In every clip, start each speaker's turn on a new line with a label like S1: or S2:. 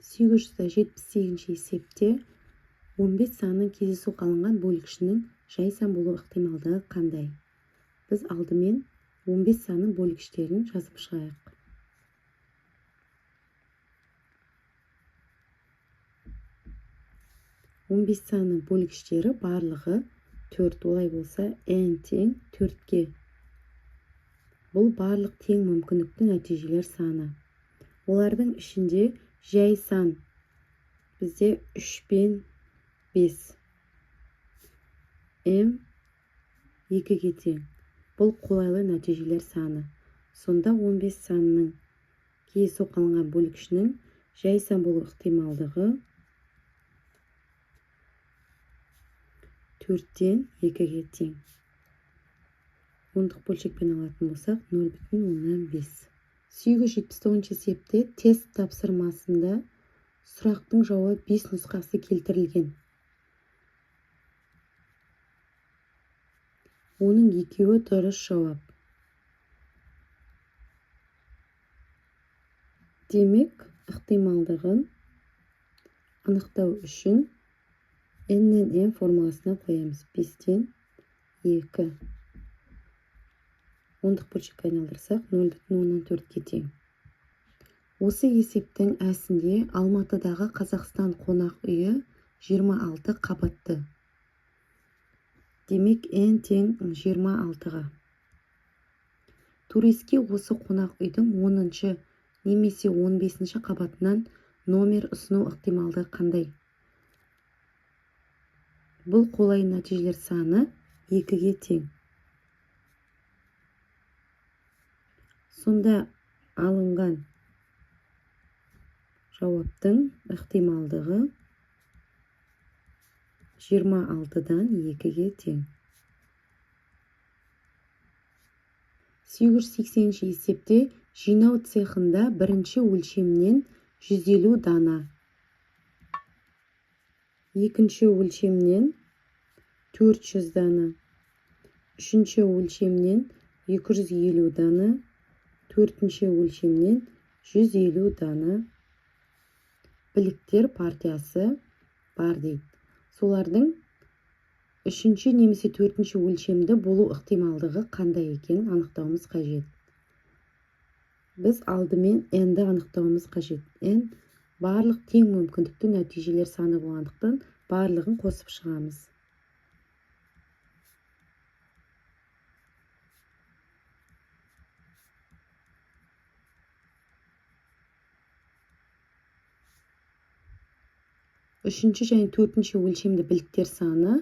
S1: 878 есепте 15 санының кездейсоқ алынған бөлгішінің жай сан болу ықтималдығы қандай? Біз алдымен 15 санның бөлгіштерін жазып шығайық. Он бес санның бөлгіштері барлығы 4, олай болса n тең 4-ке. Бұл барлық тең мүмкіндікті нәтижелер саны. Олардың ішінде жай сан бізде 3 пен 5. m 2-ге тең. Бұл қолайлы нәтижелер саны. Сонда 15 санының кездейсоқ алынған бөлгішінің жай сан болу ықтималдығы 4-тен 2-ге тең. Ондық бөлшекпен алатын болсақ 0,5. 879 есепте тест тапсырмасында сұрақтың жауабы 5 нұсқасы келтірілген. Оның екеуі дұрыс жауап. Демек, ықтималдығын анықтау үшін n-нен m формуласына қоямыз. 5-тен 2. Ондық бөлшекке айналдырсақ 0,4-ге тең. Осы есептің әсінде Алматыдағы Қазақстан қонақ үйі 26 қабатты. Демек, n тең 26-ға. Туристке осы қонақ үйдің 10-шы немесе 15-ші қабатынан номер ұсыну ықтималдығы қандай? Бұл қолайлы нәтижелер саны 2-ге тең. Сонда алынған жауаптың ықтималдығы 26-дан 2-ге тең. 880 есепте жинау цехында бірінші өлшемнен 150 дана, екінші өлшемнен 400 дана, үшінші өлшемнен 250 дана, төртінші өлшемнен 150 дана біліктер партиясы бар дейді. Солардың үшінші немесе төртінші өлшемді болу ықтималдығы қандай екенін анықтауымыз қажет. Біз алдымен n-ді анықтауымыз қажет. n барлық тең мүмкіндікті нәтижелер саны болғандықтан барлығын қосып шығамыз. Үшінші және төртінші өлшемді біліктер саны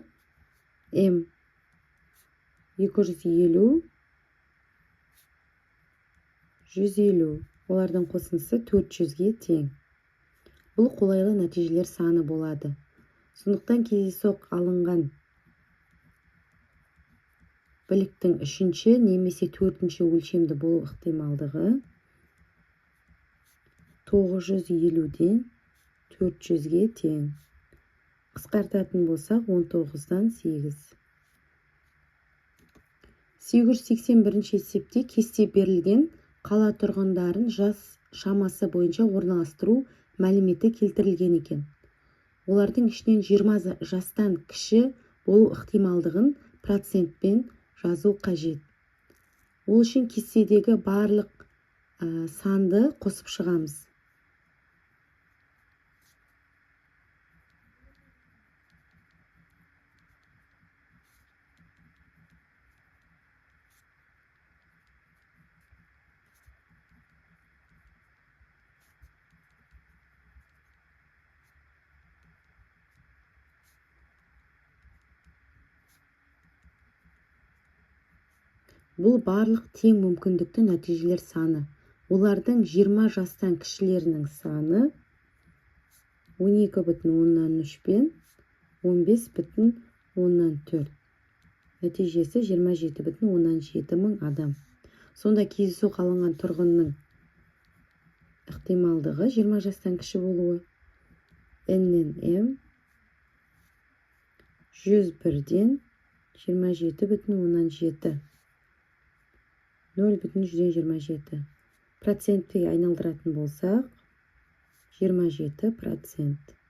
S1: m 250, 150. Олардың қосындысы 400-ге тең. Бұл қолайлы нәтижелер саны болады. Сондықтан кездейсоқ алынған біліктің үшінші немесе төртінші өлшемді болу ықтималдығы 950-ден 400-ге тең. Қысқартатын болсақ 19-дан 8. 881 есепте кесте берілген қала тұрғындарын жас шамасы бойынша орналастыру мәліметі келтірілген екен. Олардың ішінен 20 жастан кіші болу ықтималдығын процентпен жазу қажет. Ол үшін кестедегі барлық санды қосып шығамыз. Бұл барлық тең мүмкіндікті нәтижелер саны. Олардың 20 жастан кішілерінің саны 12,3 пен 15,4. Нәтижесі 27,7 мың адам. Сонда кездейсоқ алынған тұрғынның ықтималдығы 20 жастан кіші болуы. n-нен m 101-ден 27,7. 0,127. Процентке айналдыратын болсақ, 27%.